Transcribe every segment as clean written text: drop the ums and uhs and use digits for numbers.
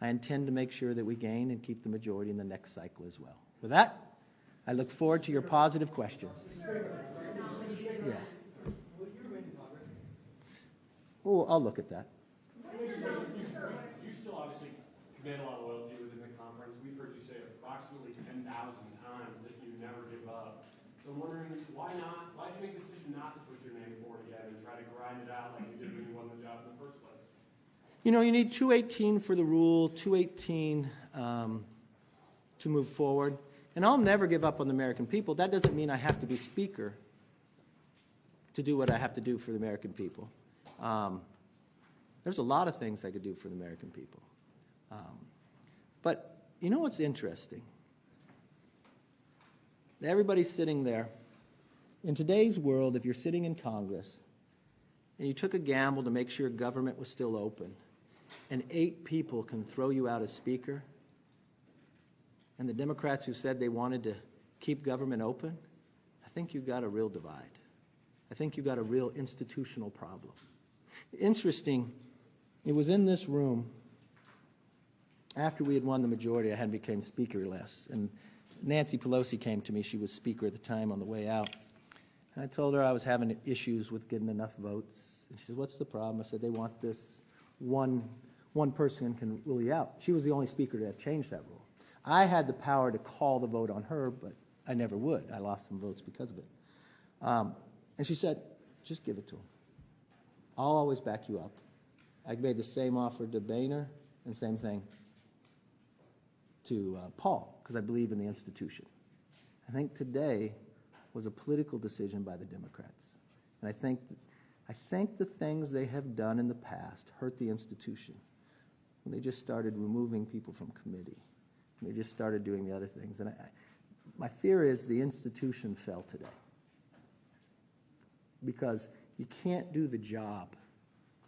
I intend to make sure that we gain and keep the majority in the next cycle as well. With that, I look forward to your positive questions. Yes. Will you remain in Congress? Oh, I'll look at that. You still obviously command a lot of loyalty within the conference. We've heard you say approximately 10,000 times that you never give up. So I'm wondering, why not? Why did you make the decision not to put your name forward again and try to grind it out like you did when you won the job in the first place? You know, you need 218 for the rule, 218 to move forward. And I'll never give up on the American people. That doesn't mean I have to be Speaker to do what I have to do for the American people. There's a lot of things I could do for the American people. But you know what's interesting? Everybody's sitting there. In today's world, if you're sitting in Congress and you took a gamble to make sure government was still open, and 8 people can throw you out as Speaker, and the Democrats who said they wanted to keep government open, I think you've got a real divide. I think you've got a real institutional problem. Interesting, it was in this room after we had won the majority. I hadn't become Speaker last, and Nancy Pelosi came to me. She was Speaker at the time on the way out. And I told her I was having issues with getting enough votes. And she said, what's the problem? I said, they want this one person can rule you out. She was the only Speaker to have changed that rule. I had the power to call the vote on her, but I never would. I lost some votes because of it. And she said, just give it to him. I'll always back you up. I made the same offer to Boehner and same thing to Paul, because I believe in the institution. I think today was a political decision by the Democrats. And I think the things they have done in the past hurt the institution. When they just started removing people from committee. And they just started doing the other things. And my fear is the institution fell today. Because you can't do the job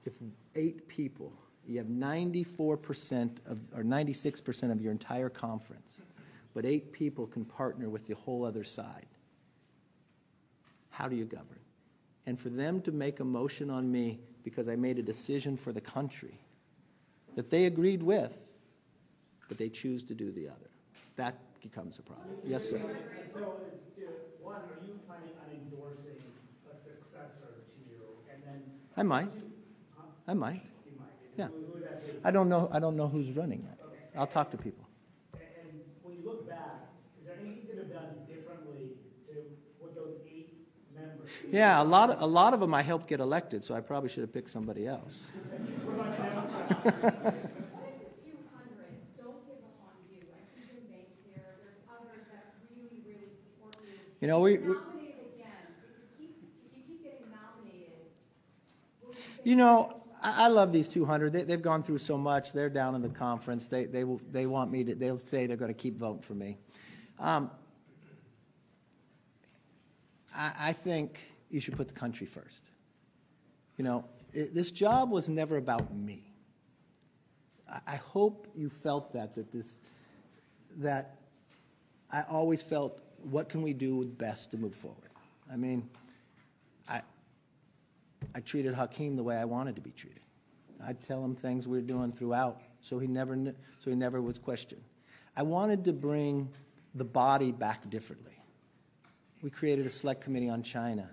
if 8 people, you have 94% or 96% of your entire conference, but 8 people can partner with the whole other side. How do you govern? And for them to make a motion on me because I made a decision for the country that they agreed with, but they choose to do the other, that becomes a problem. Yes, sir. So, one, are you planning on endorsing a successor to you? And then I might. I might. You might. Yeah. Who would that be? I don't know who's running yet. Okay. I'll talk to people. And when you look back, is there anything you could have done differently to with those 8 members? Yeah, a lot of them I helped get elected, so I probably should have picked somebody else. What about Democrats? You know, we you know, I love these 200. They've gone through so much. They're down in the conference. They want me to. They'll say they're going to keep voting for me. I think you should put the country first. You know, this job was never about me. I hope you felt that I always felt, what can we do best to move forward? I mean, I treated Hakeem the way I wanted to be treated. I'd tell him things we were doing throughout, so he never was questioned. I wanted to bring the body back differently. We created a select committee on China.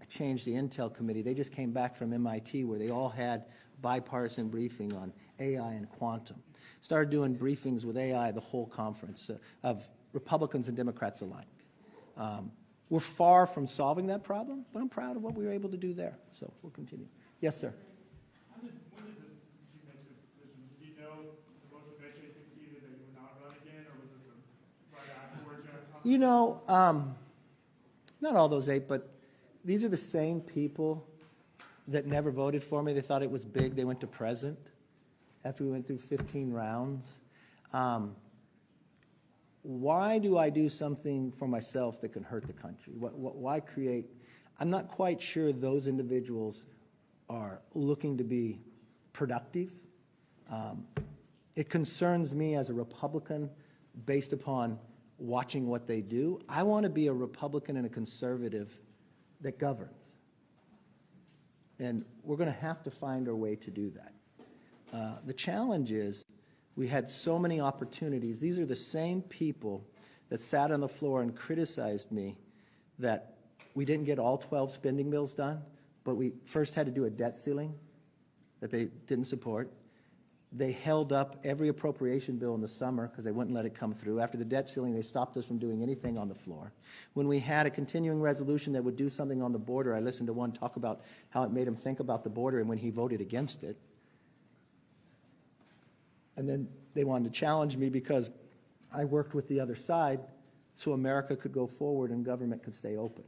I changed the Intel committee. They just came back from MIT where they all had bipartisan briefing on AI and quantum. Started doing briefings with AI the whole conference of Republicans and Democrats alike. We're far from solving that problem, but I'm proud of what we were able to do there. So we'll continue. Yes, sir. When did you make this decision? Did you know the vote eventually succeeded that you would not run again, or was this right afterwards? You know, not all those 8, but these are the same people that never voted for me. They thought it was big. They went to present after we went through 15 rounds. Why do I do something for myself that can hurt the country? Why create? I'm not quite sure those individuals are looking to be productive. It concerns me as a Republican based upon watching what they do. I want to be a Republican and a conservative that governs. And we're going to have to find our way to do that. The challenge is We had so many opportunities. These are the same people that sat on the floor and criticized me that we didn't get all 12 spending bills done, but we first had to do a debt ceiling that they didn't support. They held up every appropriation bill in the summer because they wouldn't let it come through. After the debt ceiling, they stopped us from doing anything on the floor. When we had a continuing resolution that would do something on the border, I listened to one talk about how it made him think about the border and when he voted against it. And then they wanted to challenge me because I worked with the other side so America could go forward and government could stay open.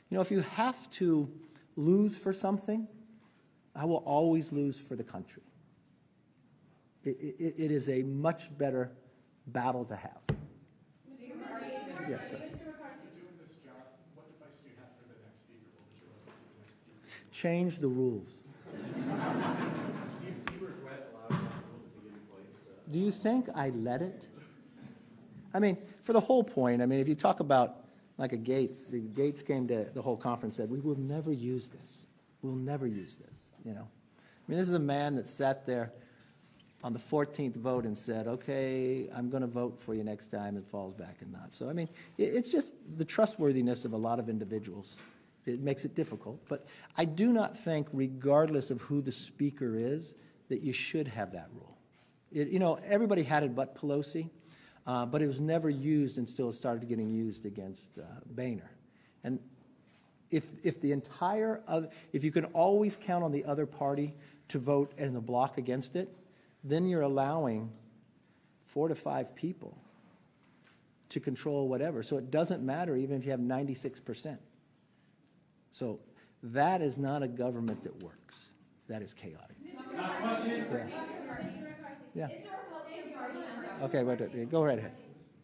You know, if you have to lose for something, I will always lose for the country. It is a much better battle to have. Mr. McCarthy, Yes, sir. You're doing this job, what advice do you have for the next speaker? What would you like to see the next speaker? Change the rules. Do you regret allowing that rule to be in place? Do you think I let it? I mean, for the whole point, I mean, if you talk about like a Gaetz, Gaetz came to the whole conference and said, we will never use this. We'll never use this, you know. I mean, this is a man that sat there on the 14th vote and said, okay, I'm going to vote for you next time, and falls back and not. So, I mean, it's just the trustworthiness of a lot of individuals. It makes it difficult. But I do not think, regardless of who the speaker is, that you should have that rule. You know, everybody had it but Pelosi, but it was never used until it started getting used against Boehner. And if the entire other, if you can always count on the other party to vote in a block against it, then you're allowing 4 to 5 people to control whatever. So it doesn't matter even if you have 96%. So that is not a government that works. That is chaotic. Last question. Yeah. Yeah. Is the Republican Party under? Okay, wait, go right ahead.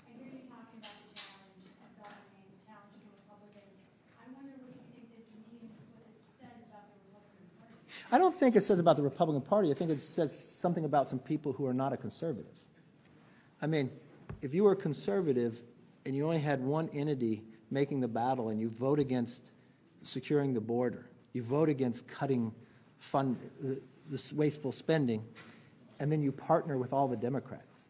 I hear you talking about the challenge of governing, the challenge to Republicans. I wonder what you think this means, what this says about the Republican Party. I don't think it says about the Republican Party. I think it says something about some people who are not a conservative. I mean, if you were a conservative and you only had one entity making the battle and you vote against securing the border, you vote against cutting this wasteful spending, and then you partner with all the Democrats.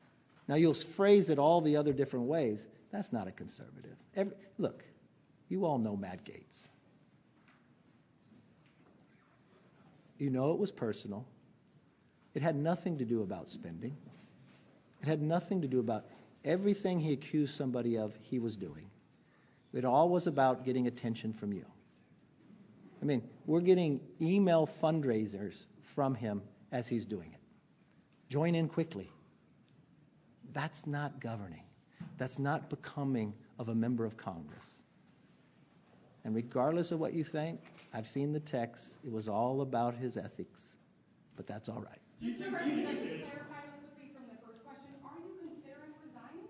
Now, you'll phrase it all the other different ways. That's not a conservative. Look, you all know Matt Gaetz. You know it was personal. It had nothing to do about spending. It had nothing to do about everything he accused somebody of he was doing. It all was about getting attention from you. I mean, we're getting email fundraisers from him as he's doing it. Join in quickly. That's not governing. That's not becoming of a member of Congress. And regardless of what you think, I've seen the text. It was all about his ethics. But that's all right. Mr. McCarthy, can I just clarify really quickly from the first question? Are you considering resigning?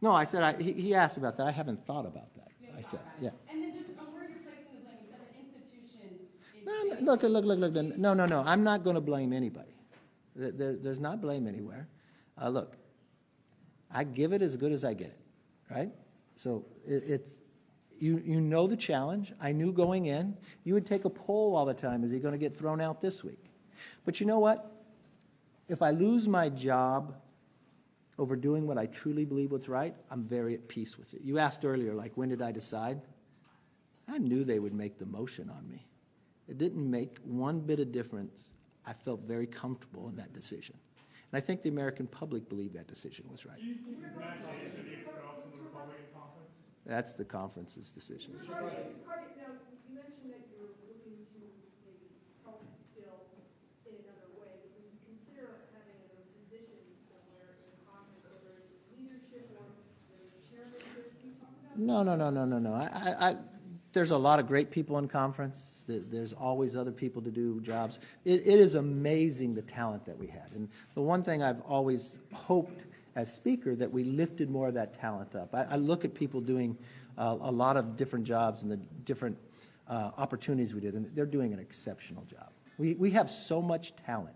No, I said, he asked about that. I haven't thought about that. I said, yeah. And then just on where you're placing the blame, you said the institution is... Look. No. I'm not going to blame anybody. There's not blame anywhere. Look, I give it as good as I get it, right? So you know the challenge. I knew going in. You would take a poll all the time. Is he going to get thrown out this week? But you know what? If I lose my job over doing what I truly believe what's right, I'm very at peace with it. You asked earlier, like, when did I decide? I knew they would make the motion on me. It didn't make one bit of difference. I felt very comfortable in that decision. And I think the American public believed that decision was right. Do you think Matt Gaetz should be expelled from the Republican conference? That's the conference's decision. Mr. Carter, now, you mentioned that you're looking to maybe help instill in another way. Would you consider having a position somewhere in Congress, whether it's leadership or the chairmanship? Can you talk about that? No. There's a lot of great people in conference. There's always other people to do jobs. It is amazing the talent that we had. And the one thing I've always hoped as Speaker that we lifted more of that talent up. I look at people doing a lot of different jobs and the different opportunities we did, and they're doing an exceptional job. We have so much talent.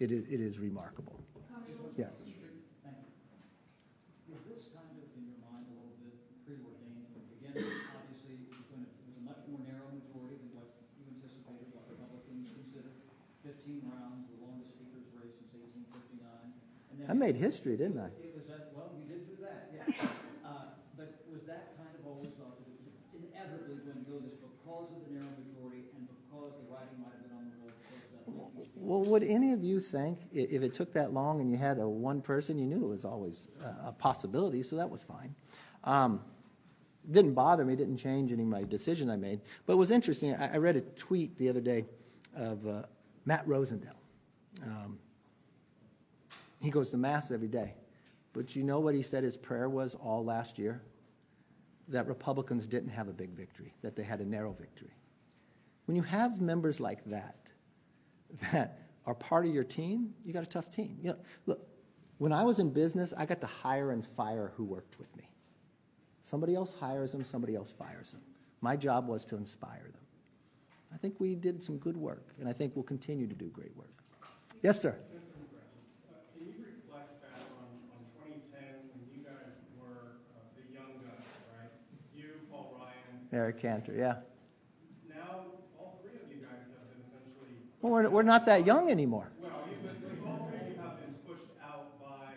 It is remarkable. Yes. Was this kind of in your mind a little bit preordained from the beginning? Obviously, it was a much more narrow majority than what you anticipated, what Republicans considered. 15 rounds, the longest speaker's race since 1859. And then I made history, didn't I? It was that, well, you did do that, yeah. But was that kind of always thought that it was inevitably going to go this because of the narrow majority and because the writing might have been on the wall because that Well, would any of you think, if it took that long and you had one person, you knew it was always a possibility, so that was fine. Didn't bother me, didn't change any of my decision I made. But it was interesting. I read a tweet the other day of Matt Rosendale. He goes to Mass every day. But you know what he said his prayer was all last year? That Republicans didn't have a big victory, that they had a narrow victory. When you have members like that are part of your team, you got a tough team. You know, look, when I was in business, I got to hire and fire who worked with me. Somebody else hires them, somebody else fires them. My job was to inspire them. I think we did some good work, and I think we'll continue to do great work. Yes, sir. Can you reflect back on 2010 when you guys were the young guns, right? You, Paul Ryan. Eric Cantor, yeah. Now, all three of you guys have been essentially... Well, we're not that young anymore. Well, but all three of you have been pushed out by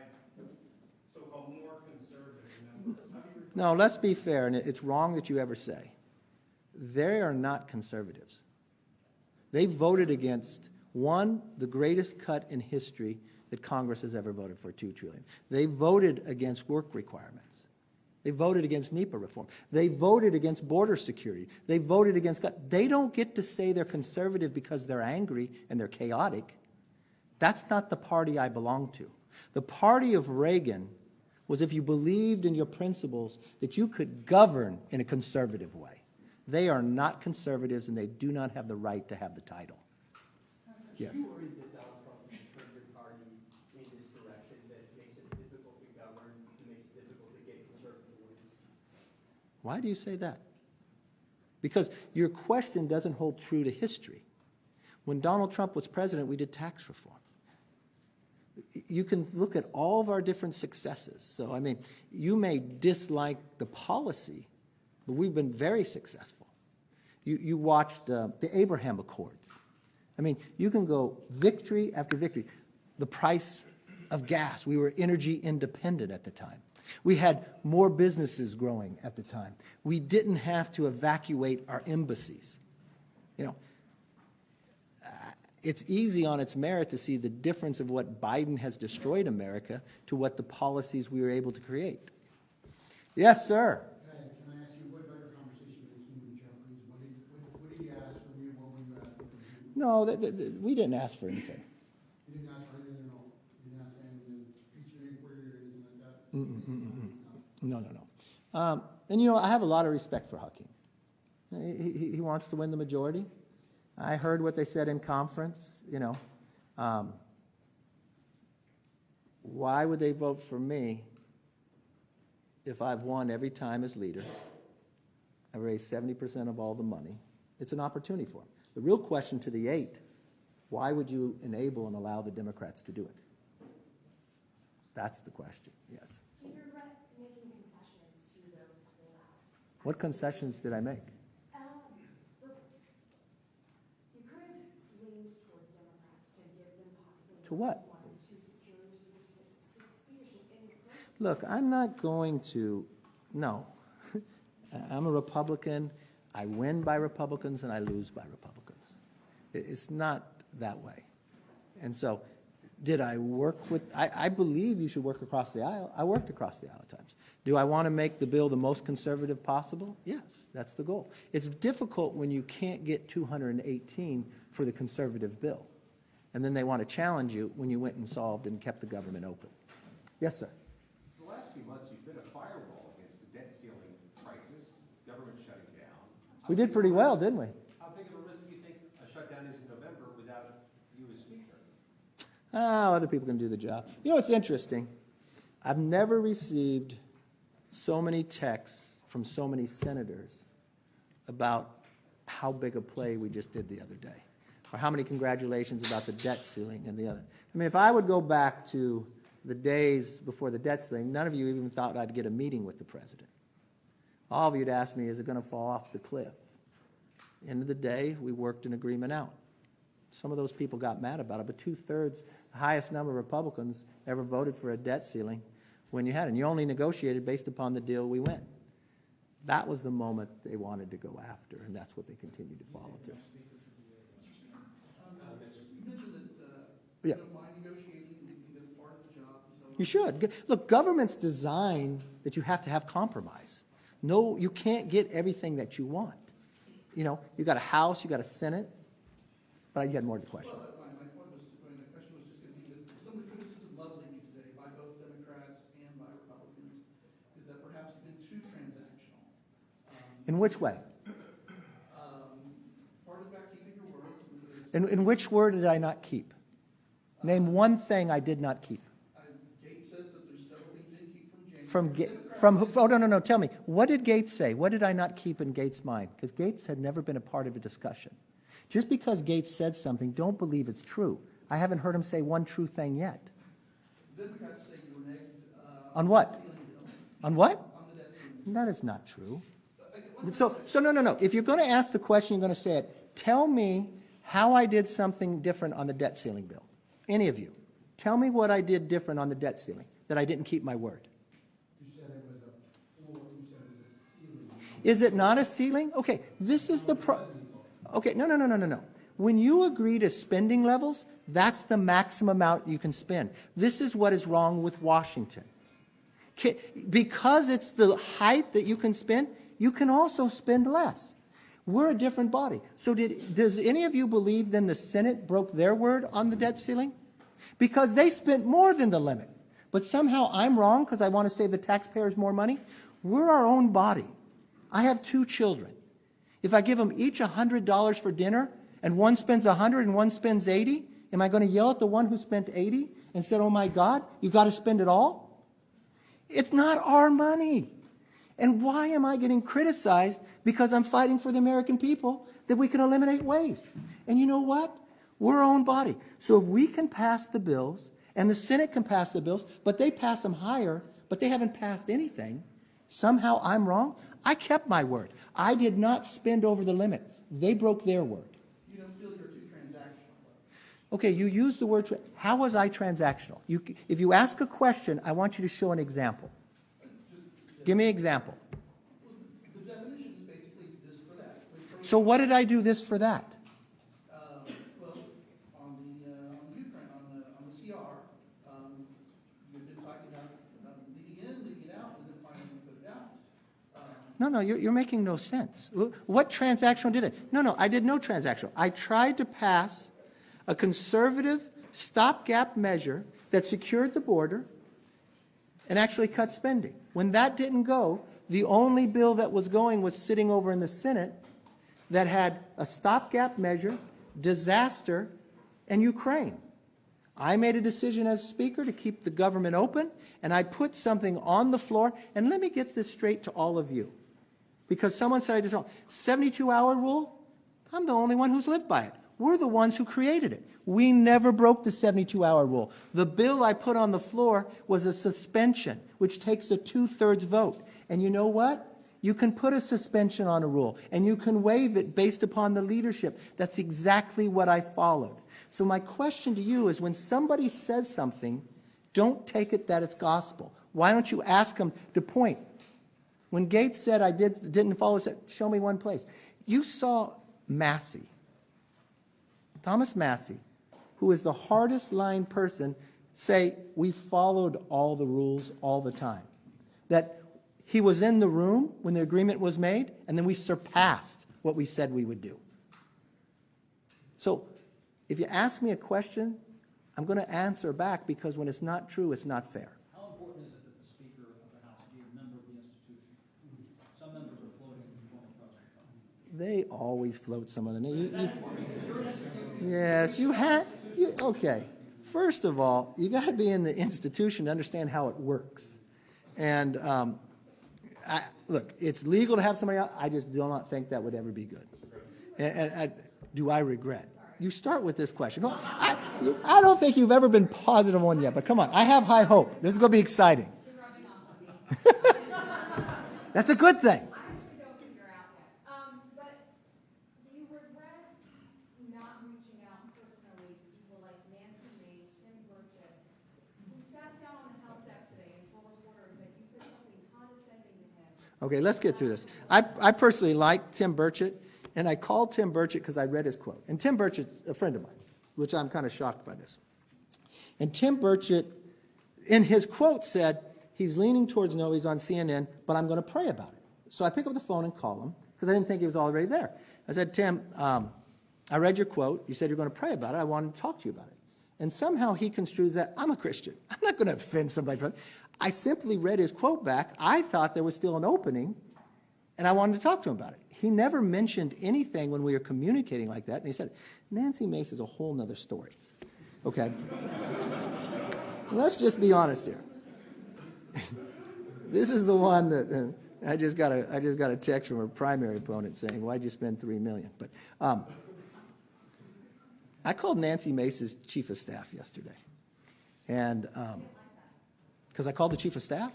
so-called more conservative members. How do you No, let's be fair, and it's wrong that you ever say. They are not conservatives. They voted against, one, the greatest cut in history that Congress has ever voted for, $2 trillion. They voted against work requirements. They voted against NEPA reform. They voted against border security. They voted against... They don't get to say they're conservative because they're angry and they're chaotic. That's not the party I belong to. The party of Reagan was if you believed in your principles that you could govern in a conservative way. They are not conservatives, and they do not have the right to have the title. Yes. Are you worried that Donald Trump has turned your party in this direction that makes it difficult to govern, and makes it difficult to get conservative wins? Why do you say that? Because your question doesn't hold true to history. When Donald Trump was president, we did tax reform. You can look at all of our different successes. So, I mean, you may dislike the policy, but we've been very successful. You watched the Abraham Accords. I mean, you can go victory after victory. The price of gas. We were energy independent at the time. We had more businesses growing at the time. We didn't have to evacuate our embassies. You know, it's easy on its merit to see the difference of what Biden has destroyed America to what the policies we were able to create. Yes, sir. Can I ask you, what about your conversation with King Jeffries? What did he ask from you? What were you asking from him? No, we didn't ask for anything. You didn't ask for anything at all? You didn't ask any impeachment inquiry or anything like that? No. And, you know, I have a lot of respect for Hakeem. He wants to win the majority. I heard what they said in conference, you know. Why would they vote for me if I've won every time as leader? I raised 70% of all the money. It's an opportunity for them. The real question to the 8, why would you enable and allow the Democrats to do it? That's the question, yes. Do you regret making concessions to those holdouts? What concessions did I make? You could have leaned towards Democrats to give them possibly To what? one or two secure speakership in the first. Look, I'm not going to, no. I'm a Republican. I win by Republicans and I lose by Republicans. It's not that way. And so, did I work with, I believe you should work across the aisle. I worked across the aisle at times. Do I want to make the bill the most conservative possible? Yes, that's the goal. It's difficult when you can't get 218 for the conservative bill. And then they want to challenge you when you went and solved and kept the government open. Yes, sir. The last few months, you've been a firewall against the debt ceiling crisis, government shutting down. We did pretty well, didn't we? How big of a risk do you think a shutdown is in November without you as Speaker? Other people can do the job. You know, it's interesting. I've never received so many texts from so many senators about how big a play we just did the other day, or how many congratulations about the debt ceiling and the other. I mean, if I would go back to the days before the debt ceiling, none of you even thought I'd get a meeting with the president. All of you'd ask me, is it going to fall off the cliff? End of the day, we worked an agreement out. Some of those people got mad about it, but 2/3, the highest number of Republicans ever voted for a debt ceiling when you had it. And you only negotiated based upon the deal we went. That was the moment they wanted to go after, and that's what they continue to follow through. You mentioned that Yeah. you don't mind negotiating, and you think that's part of the job. So You should. Look, government's designed that you have to have compromise. No, you can't get everything that you want. You know, you got a House, you got a Senate, but you had more to the question. Well, my point was, my question was just going to be that some of the criticism leveled at you today by both Democrats and by Republicans is that perhaps you've been too transactional. In which way? Part of about keeping your word. In which word did I not keep? Name one thing I did not keep. Gaetz says that there's several things you didn't keep from January. No. Tell me, what did Gaetz say? What did I not keep in Gaetz' mind? Because Gaetz had never been a part of a discussion. Just because Gaetz said something, don't believe it's true. I haven't heard him say one true thing yet. Democrats say you reneged On what? the ceiling bill. On what? On the debt ceiling. That is not true. So no. If you're going to ask the question, you're going to say it. Tell me how I did something different on the debt ceiling bill. Any of you. Tell me what I did different on the debt ceiling, that I didn't keep my word. You said it was a floor, you said it was a ceiling. Is it not a ceiling? Okay, this is the Okay, no. When you agree to spending levels, that's the maximum amount you can spend. This is what is wrong with Washington. Because it's the height that you can spend, you can also spend less. We're a different body. So does any of you believe then the Senate broke their word on the debt ceiling? Because they spent more than the limit. But somehow I'm wrong because I want to save the taxpayers more money. We're our own body. I have 2 children. If I give them each $100 for dinner and one spends $100 and one spends $80, am I going to yell at the one who spent $80 and said, oh my God, you got to spend it all? It's not our money. And why am I getting criticized because I'm fighting for the American people that we can eliminate waste? And you know what? We're our own body. So if we can pass the bills, and the Senate can pass the bills, but they pass them higher, but they haven't passed anything, somehow I'm wrong? I kept my word. I did not spend over the limit. They broke their word. You don't feel you're too transactional, though. Okay, you used the word, how was I transactional? If you ask a question, I want you to show an example. Give me an example. The definition is basically this for that. So what did I do this for that? Well, on the Ukraine, on the CR, you've been talking about leaving in, leaving it out, and then finally you put it out. No, you're making no sense. What transactional did it? No, I did no transactional. I tried to pass a conservative stopgap measure that secured the border and actually cut spending. When that didn't go, the only bill that was going was sitting over in the Senate that had a stopgap measure, disaster, and Ukraine. I made a decision as Speaker to keep the government open, and I put something on the floor. And let me get this straight to all of you. Because someone said I did wrong. 72-hour rule, I'm the only one who's lived by it. We're the ones who created it. We never broke the 72-hour rule. The bill I put on the floor was a suspension, which takes a 2/3 vote. And you know what? You can put a suspension on a rule, and you can waive it based upon the leadership. That's exactly what I followed. So my question to you is, when somebody says something, don't take it that it's gospel. Why don't you ask them to point? When Gaetz said I didn't follow, said, show me one place. You saw Massey, Thomas Massey, who is the hardest line person, say we followed all the rules all the time. That he was in the room when the agreement was made, and then we surpassed what we said we would do. So if you ask me a question, I'm going to answer back, because when it's not true, it's not fair. How important is it that the Speaker of the House be a member of the institution? Some members are floating former President Trump. They always float some of them. Yes, you had. Okay. First of all, you got to be in the institution to understand how it works. And look, it's legal to have somebody else. I just do not think that would ever be good. And do I regret? You start with this question. I don't think you've ever been positive on yet, but come on. I have high hope. This is going to be exciting. That's a good thing. I actually don't think you're out yet. But do you regret not reaching out for Okay, let's get through this. I personally like Tim Burchett, and I called Tim Burchett because I read his quote. And Tim Burchett's a friend of mine, which I'm kind of shocked by this. And Tim Burchett, in his quote, said he's leaning towards no, he's on CNN, but I'm going to pray about it. So I pick up the phone and call him because I didn't think he was already there. I said, Tim, I read your quote. You said you're going to pray about it. I wanted to talk to you about it. And somehow he construes that I'm a Christian. I'm not going to offend somebody. I simply read his quote back. I thought there was still an opening, and I wanted to talk to him about it. He never mentioned anything when we were communicating like that. And he said, Nancy Mace is a whole nother story. Okay? Let's just be honest here. This is the one that I just got a text from her primary opponent saying, "Why'd you spend $3 million?" But I called Nancy Mace's chief of staff yesterday, and because I called the chief of staff.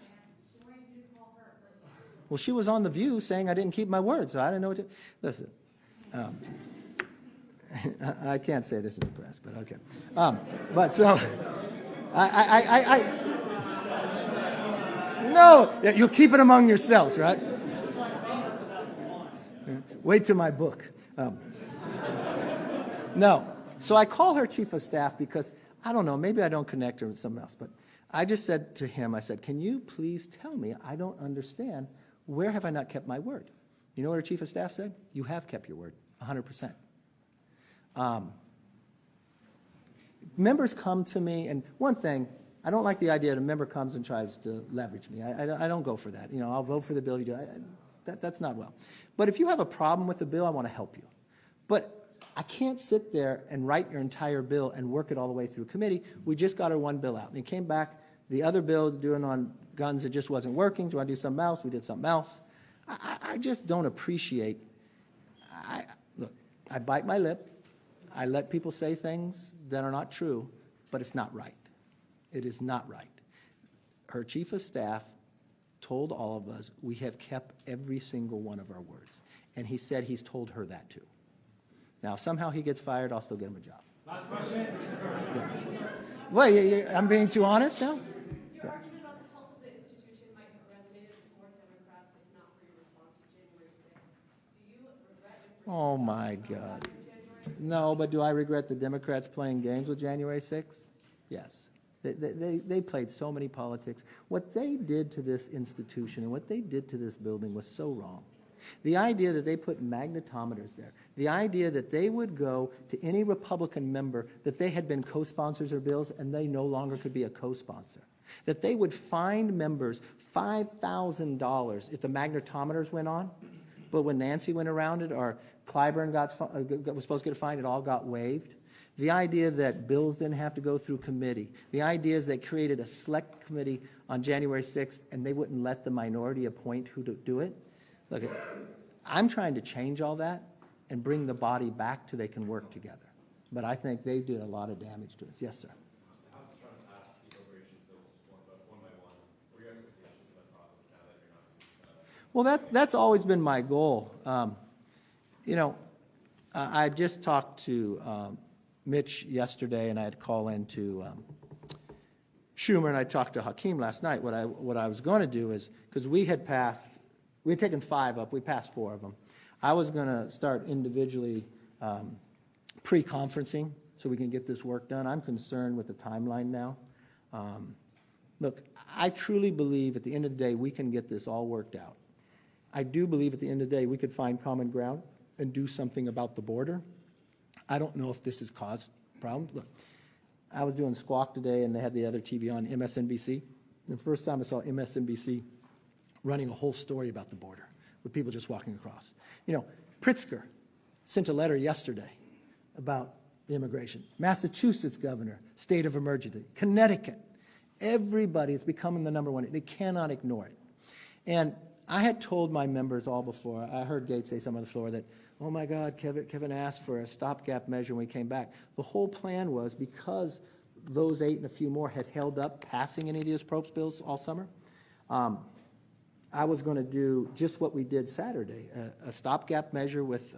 Well, she was on The View saying I didn't keep my word, so I didn't know what to... Listen, I can't say this in the press, but okay. But so, no, you'll keep it among yourselves, right? Wait till my book. No. So I call her chief of staff because, I don't know, maybe I don't connect her with something else, but I just said to him, I said, can you please tell me, I don't understand, where have I not kept my word? You know what her chief of staff said? You have kept your word, 100%. Members come to me, and one thing, I don't like the idea that a member comes and tries to leverage me. I don't go for that. You know, I'll vote for the bill you do. That's not well. But if you have a problem with the bill, I want to help you. But I can't sit there and write your entire bill and work it all the way through committee. We just got our one bill out. And it came back, the other bill doing on guns, it just wasn't working. Do you want to do something else? We did something else. I just don't appreciate. Look, I bite my lip. I let people say things that are not true, but it's not right. It is not right. Her chief of staff told all of us we have kept every single one of our words. And he said he's told her that too. Now, if somehow he gets fired, I'll still get him a job. Last question. Yeah. Well, I'm being too honest now? Your argument about the health of the institution might have resonated with more Democrats if not for your response to January 6th. Do you regret it? Oh, my God. No, but do I regret the Democrats playing games with January 6th? Yes. They played so many politics. What they did to this institution and what they did to this building was so wrong. The idea that they put magnetometers there, the idea that they would go to any Republican member that they had been co-sponsors of bills and they no longer could be a co-sponsor, that they would fine members $5,000 if the magnetometers went on, but when Nancy went around it or Clyburn was supposed to get a fine, it all got waived. The idea that bills didn't have to go through committee, the idea is they created a select committee on January 6th and they wouldn't let the minority appoint who to do it. Look, I'm trying to change all that and bring the body back till they can work together. But I think they did a lot of damage to us. Yes, sir. The House is trying to pass the appropriations bills one by one. What are your expectations for that process now that you're not? Well, that's always been my goal. I just talked to Mitch yesterday, and I had to call into Schumer, and I talked to Hakeem last night. What I was going to do is, because we had taken 5 up, we passed 4 of them. I was going to start individually pre-conferencing so we can get this work done. I'm concerned with the timeline now. Look, I truly believe at the end of the day we can get this all worked out. I do believe at the end of the day we could find common ground and do something about the border. I don't know if this has caused problems. Look, I was doing Squawk today and they had the other TV on, MSNBC. The first time I saw MSNBC running a whole story about the border with people just walking across. Pritzker sent a letter yesterday about the immigration. Massachusetts governor, state of emergency. Connecticut. Everybody is becoming the number one. They cannot ignore it. And I had told my members all before, I heard Gaetz say something on the floor that, oh my God, Kevin asked for a stopgap measure when we came back. The whole plan was because those 8 and a few more had held up passing any of these Probst bills all summer, I was going to do just what we did Saturday, a stopgap measure with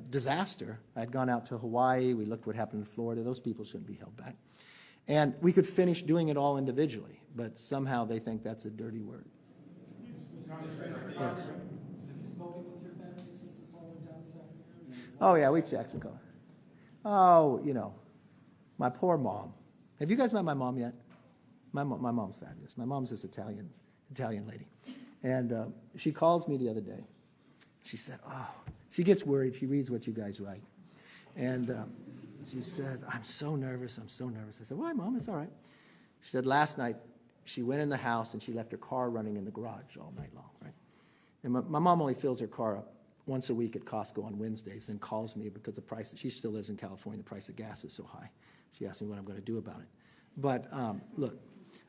disaster. I'd gone out to Hawaii. We looked what happened in Florida. Those people shouldn't be held back. And we could finish doing it all individually, but somehow they think that's a dirty word. Can you Yes. Have you spoken with your family since this all went down this afternoon? Oh, yeah, we Jackson Color. Oh, my poor mom. Have you guys met my mom yet? My mom's fabulous. My mom's this Italian lady. And she calls me the other day. She said, she gets worried. She reads what you guys write. And she says, I'm so nervous. I said, why, Mom? It's all right. She said, last night, she went in the house and she left her car running in the garage all night long, right? And my mom only fills her car up once a week at Costco on Wednesdays, then calls me because the price, she still lives in California, the price of gas is so high. She asked me what I'm going to do about it. But look,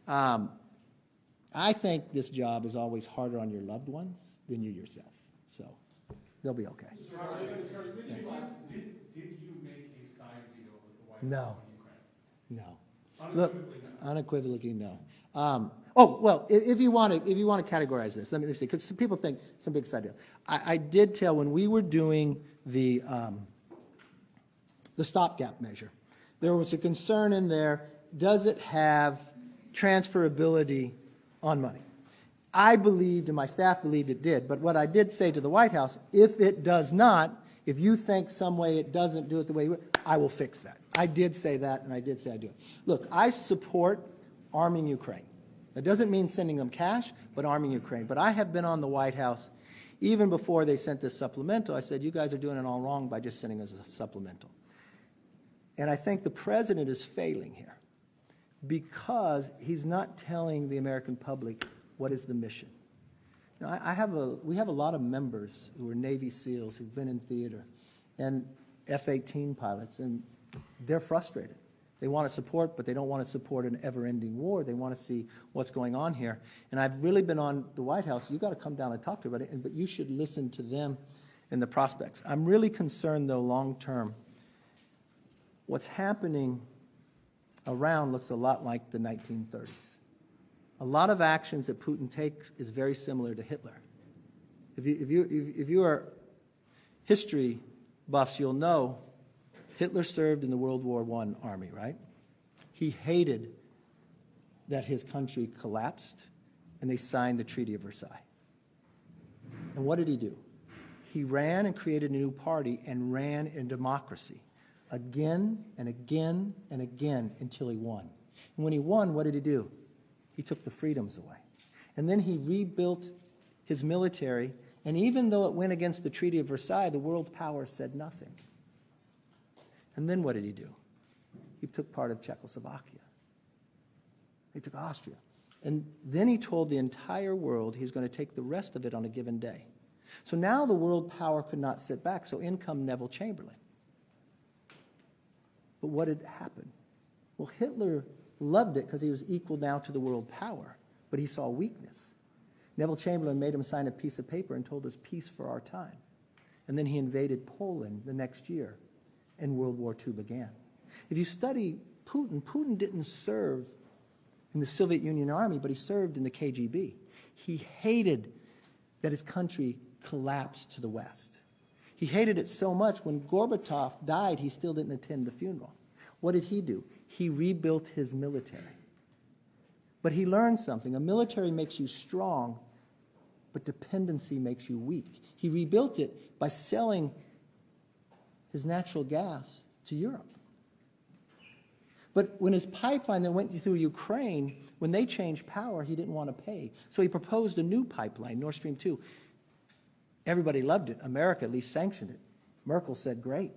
I think this job is always harder on your loved ones than you yourself. So they'll be okay. Did you make a side deal with the White No. House on Ukraine? No. Look, unequivocally no. If you want to categorize this, let me see, because people think some big side deal. I did tell when we were doing the stopgap measure, there was a concern in there. Does it have transferability on money? I believed, and my staff believed it did. But what I did say to the White House, if it does not, if you think some way it doesn't do it the way you would, I will fix that. I did say that, and I did say I do it. Look, I support arming Ukraine. That doesn't mean sending them cash, but arming Ukraine. But I have been on the White House even before they sent this supplemental. I said, you guys are doing it all wrong by just sending us a supplemental. And I think the president is failing here because he's not telling the American public what is the mission. Now, we have a lot of members who are Navy SEALs who've been in theater and F-18 pilots, and they're frustrated. They want to support, but they don't want to support an ever-ending war. They want to see what's going on here. And I've really been on the White House. You've got to come down and talk to everybody, but you should listen to them and the prospects. I'm really concerned, though, long-term. What's happening around looks a lot like the 1930s. A lot of actions that Putin takes is very similar to Hitler. If you are history buffs, you'll know Hitler served in the World War I army, right? He hated that his country collapsed, and they signed the Treaty of Versailles. And what did he do? He ran and created a new party and ran in democracy again and again and again until he won. And when he won, what did he do? He took the freedoms away. And then he rebuilt his military, and even though it went against the Treaty of Versailles, the world powers said nothing. And then what did he do? He took part of Czechoslovakia. He took Austria. And then he told the entire world he was going to take the rest of it on a given day. So now the world power could not sit back, so in come Neville Chamberlain. But what had happened? Well, Hitler loved it because he was equal now to the world power, but he saw weakness. Neville Chamberlain made him sign a piece of paper and told us peace for our time. And then he invaded Poland the next year, and World War II began. If you study Putin, Putin didn't serve in the Soviet Union army, but he served in the KGB. He hated that his country collapsed to the West. He hated it so much when Gorbachev died, he still didn't attend the funeral. What did he do? He rebuilt his military. But he learned something. A military makes you strong, but dependency makes you weak. He rebuilt it by selling his natural gas to Europe. But when his pipeline that went through Ukraine, when they changed power, he didn't want to pay. So he proposed a new pipeline, Nord Stream 2. Everybody loved it. America at least sanctioned it. Merkel said, great.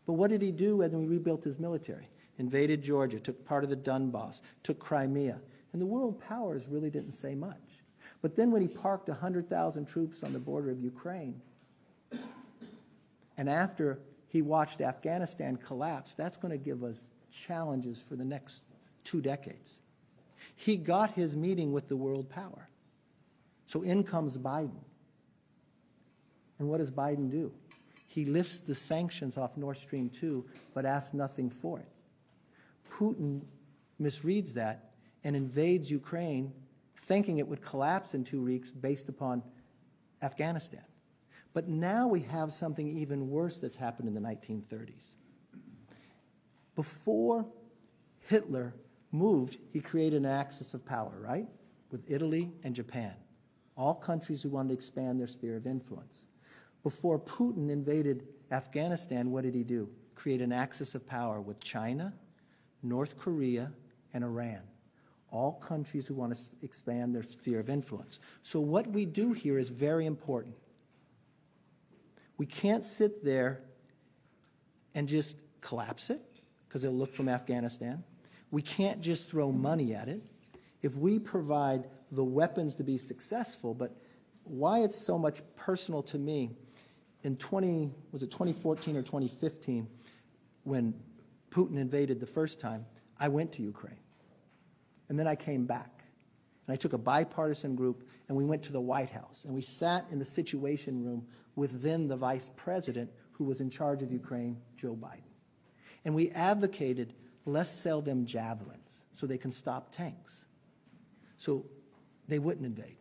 But what did he do when he rebuilt his military? Invaded Georgia, took part of the Donbass, took Crimea. And the world powers really didn't say much. But then when he parked 100,000 troops on the border of Ukraine, and after he watched Afghanistan collapse, that's going to give us challenges for the next 2 decades. He got his meeting with the world power. So in comes Biden. And what does Biden do? He lifts the sanctions off Nord Stream 2, but asks nothing for it. Putin misreads that and invades Ukraine, thinking it would collapse in 2 weeks based upon Afghanistan. But now we have something even worse that's happened in the 1930s. Before Hitler moved, he created an axis of power, right? With Italy and Japan. all countries who wanted to expand their sphere of influence. Before Putin invaded Afghanistan, what did he do? Create an axis of power with China, North Korea, and Iran. All countries who want to expand their sphere of influence. So what we do here is very important. We can't sit there and just collapse it, because it'll look from Afghanistan. We can't just throw money at it. If we provide the weapons to be successful, but why it's so much personal to me, in 2014 or 2015, when Putin invaded the first time, I went to Ukraine. And then I came back. And I took a bipartisan group, and we went to the White House. And we sat in the Situation Room with then the vice president who was in charge of Ukraine, Joe Biden. And we advocated, let's sell them javelins so they can stop tanks. So they wouldn't invade.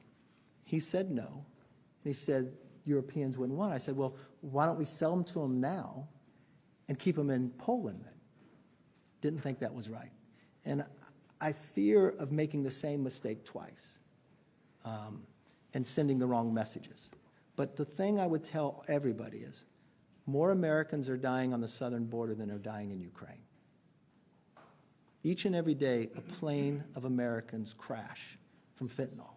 He said no. And he said Europeans wouldn't want it. I said, well, why don't we sell them to them now and keep them in Poland then? Didn't think that was right. And I fear of making the same mistake twice and sending the wrong messages. But the thing I would tell everybody is more Americans are dying on the southern border than are dying in Ukraine. Each and every day, a plane of Americans crash from fentanyl.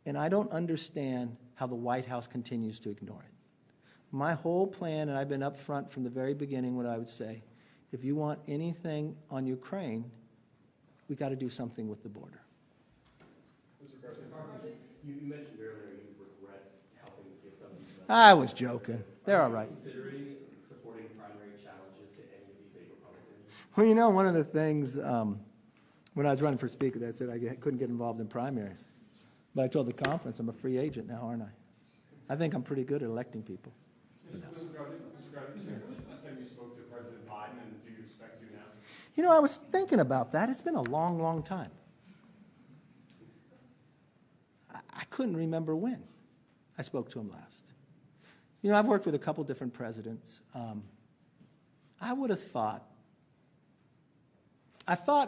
And I don't understand how the White House continues to ignore it. My whole plan, and I've been up front from the very beginning, what I would say, if you want anything on Ukraine, we got to do something with the border. Mr. McCarthy, you mentioned earlier you regret helping get some of these. I was joking. They're all right. Considering supporting primary challenges to any of these 8 Republicans? Well, you know, one of the things when I was running for Speaker, that said I couldn't get involved in primaries. But I told the conference I'm a free agent now, aren't I? I think I'm pretty good at electing people. Mr. McCarthy, when was the last time you spoke to President Biden, and do you expect to now? You know, I was thinking about that. It's been a long, long time. I couldn't remember when I spoke to him last. You know, I've worked with a couple different presidents. I would have thought,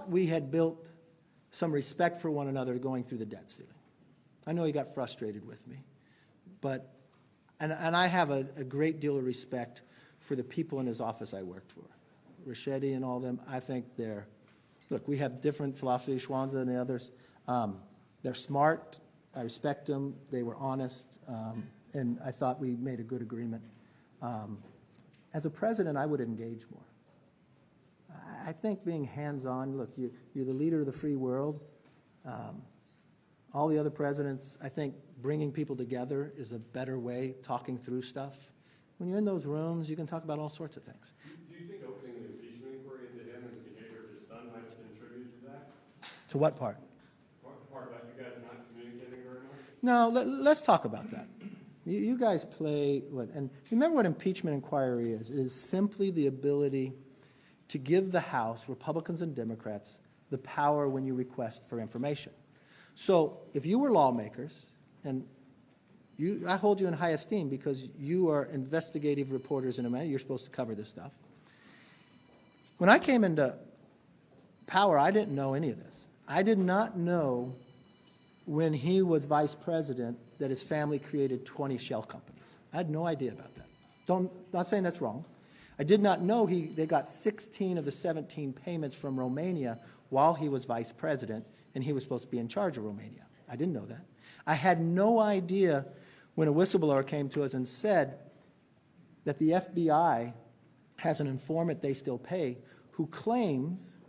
we had built some respect for one another going through the debt ceiling. I know he got frustrated with me, but, and I have a great deal of respect for the people in his office I worked for. Rachetti and all of them, I think look, we have different philosophies, Schwanza and the others. They're smart. I respect them. They were honest. And I thought we made a good agreement. As a president, I would engage more. I think being hands-on, look, you're the leader of the free world. All the other presidents, I think bringing people together is a better way, talking through stuff. When you're in those rooms, you can talk about all sorts of things. Do you think opening an impeachment inquiry into him and the behavior of his son might have contributed to that? To what part? The part about you guys not communicating very much? No, let's talk about that. You guys play and remember what impeachment inquiry is. It is simply the ability to give the House, Republicans and Democrats, the power when you request for information. So if you were lawmakers, and I hold you in high esteem because you are investigative reporters in America, you're supposed to cover this stuff. When I came into power, I didn't know any of this. I did not know when he was vice president that his family created 20 shell companies. I had no idea about that. Not saying that's wrong. I did not know they got 16 of the 17 payments from Romania while he was vice president, and he was supposed to be in charge of Romania. I didn't know that. I had no idea when a whistleblower came to us and said that the FBI has an informant they still pay who claims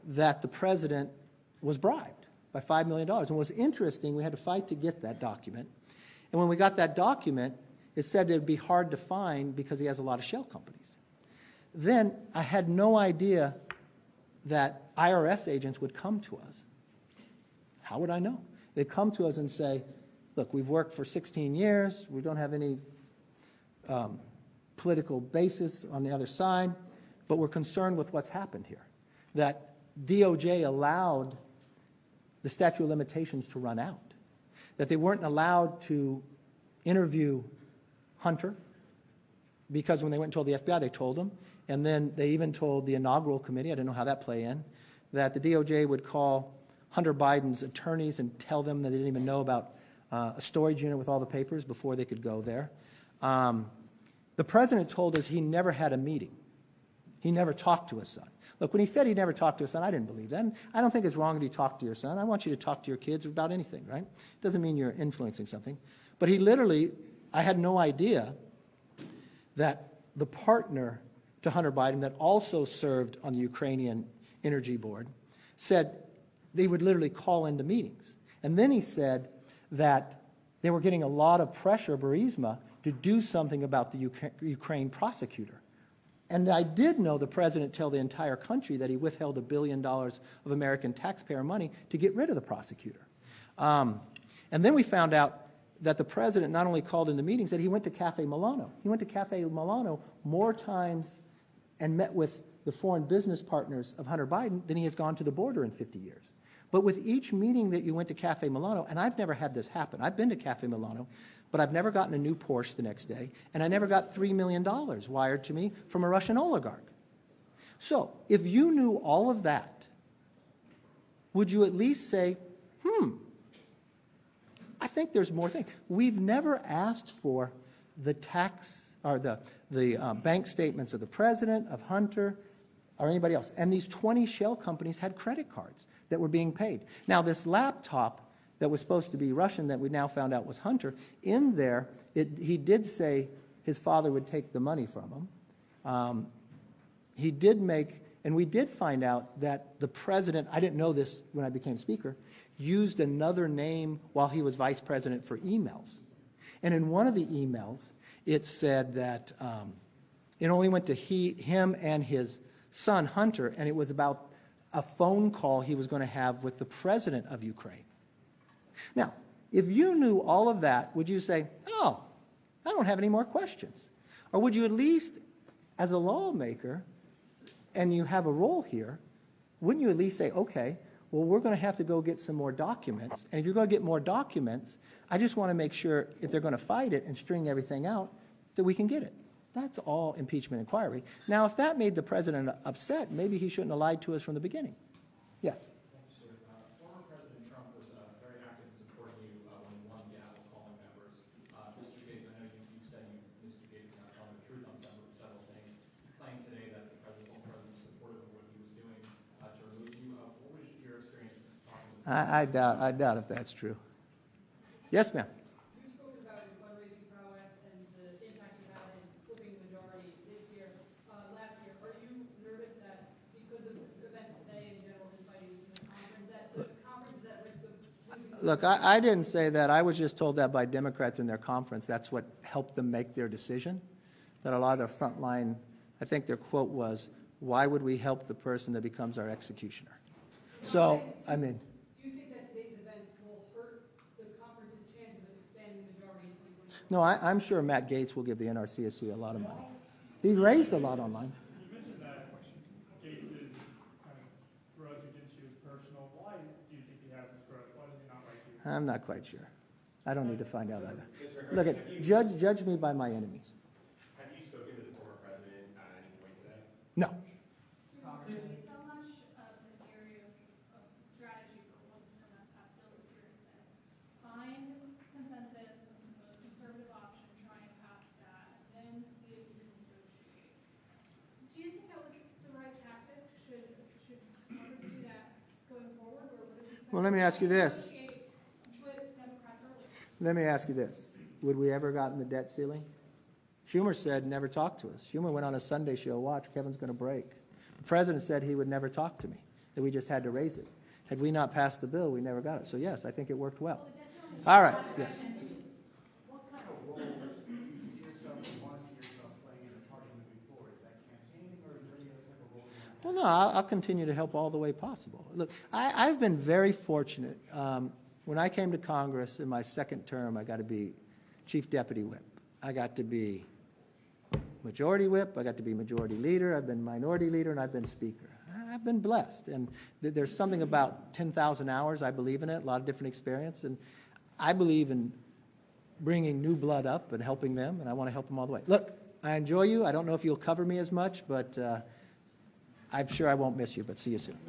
that the president was bribed by $5 million. And what's interesting, we had to fight to get that document. And when we got that document, it said it would be hard to find because he has a lot of shell companies. Then I had no idea that IRS agents would come to us. How would I know? They'd come to us and say, look, we've worked for 16 years. We don't have any political basis on the other side, but we're concerned with what's happened here. That DOJ allowed the statute of limitations to run out. That they weren't allowed to interview Hunter because when they went and told the FBI, they told them. And then they even told the inaugural committee, I didn't know how that played in, that the DOJ would call Hunter Biden's attorneys and tell them that they didn't even know about a storage unit with all the papers before they could go there. The president told us he never had a meeting. He never talked to his son. Look, when he said he never talked to his son, I didn't believe that. And I don't think it's wrong if you talk to your son. I want you to talk to your kids about anything, right? Doesn't mean you're influencing something. But he literally, I had no idea that the partner to Hunter Biden that also served on the Ukrainian Energy Board said they would literally call into meetings. And then he said that they were getting a lot of pressure, Burisma, to do something about the Ukraine prosecutor. And I did know the president tell the entire country that he withheld $1 billion of American taxpayer money to get rid of the prosecutor. And then we found out that the president not only called into meetings, that he went to Cafe Milano. He went to Cafe Milano more times and met with the foreign business partners of Hunter Biden than he has gone to the border in 50 years. But with each meeting that you went to Cafe Milano, and I've never had this happen. I've been to Cafe Milano, but I've never gotten a new Porsche the next day, and I never got $3 million wired to me from a Russian oligarch. So if you knew all of that, would you at least say, I think there's more things. We've never asked for the tax or the bank statements of the president, of Hunter, or anybody else. And these 20 shell companies had credit cards that were being paid. Now, this laptop that was supposed to be Russian that we now found out was Hunter, in there, he did say his father would take the money from him. He did make, and we did find out that the president, I didn't know this when I became Speaker, used another name while he was vice president for emails. And in one of the emails, it said that it only went to him and his son, Hunter, and it was about a phone call he was going to have with the president of Ukraine. Now, if you knew all of that, would you say, oh, I don't have any more questions? Or would you at least, as a lawmaker, and you have a role here, wouldn't you at least say, okay, well, we're going to have to go get some more documents. And if you're going to get more documents, I just want to make sure if they're going to fight it and string everything out, that we can get it. That's all impeachment inquiry. Now, if that made the president upset, maybe he shouldn't have lied to us from the beginning. Yes? Former President Trump was very active in supporting you when you won the Apple calling members. Mr. Gaetz, I know you said Mr. Gaetz is not telling the truth on several things. You claimed today that the president was supportive of what he was doing to remove you. What was your experience talking to him? I doubt if that's true. Yes, ma'am. You spoke about your fundraising prowess and the impact you had in flipping the majority this year, last year. Are you nervous that because of events today in general, and fighting in the conference, that the conference is at risk of losing? Look, I didn't say that. I was just told that by Democrats in their conference. That's what helped them make their decision. That a lot of their frontline, I think their quote was, why would we help the person that becomes our executioner? So, I mean... Do you think that today's events will hurt the conference's chances of expanding the majority in 2024? No, I'm sure Matt Gaetz will give the NRCSC a lot of money. He raised a lot online. You mentioned that Gaetz's kind of grudge against you is personal. Why do you think he has this grudge? Why does he not like you? I'm not quite sure. I don't need to find out either. Look, judge me by my enemies. Have you spoken to the former president at any point today? No. So much of the area of strategy for Republicans from us past bills this year has been find consensus with the most conservative option, try and pass that, and then see if we can negotiate. Do you think that was the right tactic? Should Congress do that going forward, or would it be Well, let me ask you this. negotiate with Democrats earlier? Let me ask you this. Would we ever gotten the debt ceiling? Schumer said never talk to us. Schumer went on a Sunday show, watch, Kevin's going to break. The president said he would never talk to me, that we just had to raise it. Had we not passed the bill, we never got it. So, yes, I think it worked well. All right, yes. What kind of role do you see yourself or want to see yourself playing in the party moving forward? Is that campaigning or is there any other type of role you want? Well, no, I'll continue to help all the way possible. Look, I've been very fortunate. When I came to Congress in my second term, I got to be Chief Deputy Whip. I got to be Majority Whip. I got to be Majority Leader. I've been Minority Leader, and I've been Speaker. I've been blessed. And there's something about 10,000 hours. I believe in it, a lot of different experience. And I believe in bringing new blood up and helping them, and I want to help them all the way. Look, I enjoy you. I don't know if you'll cover me as much, but I'm sure I won't miss you, but see you soon.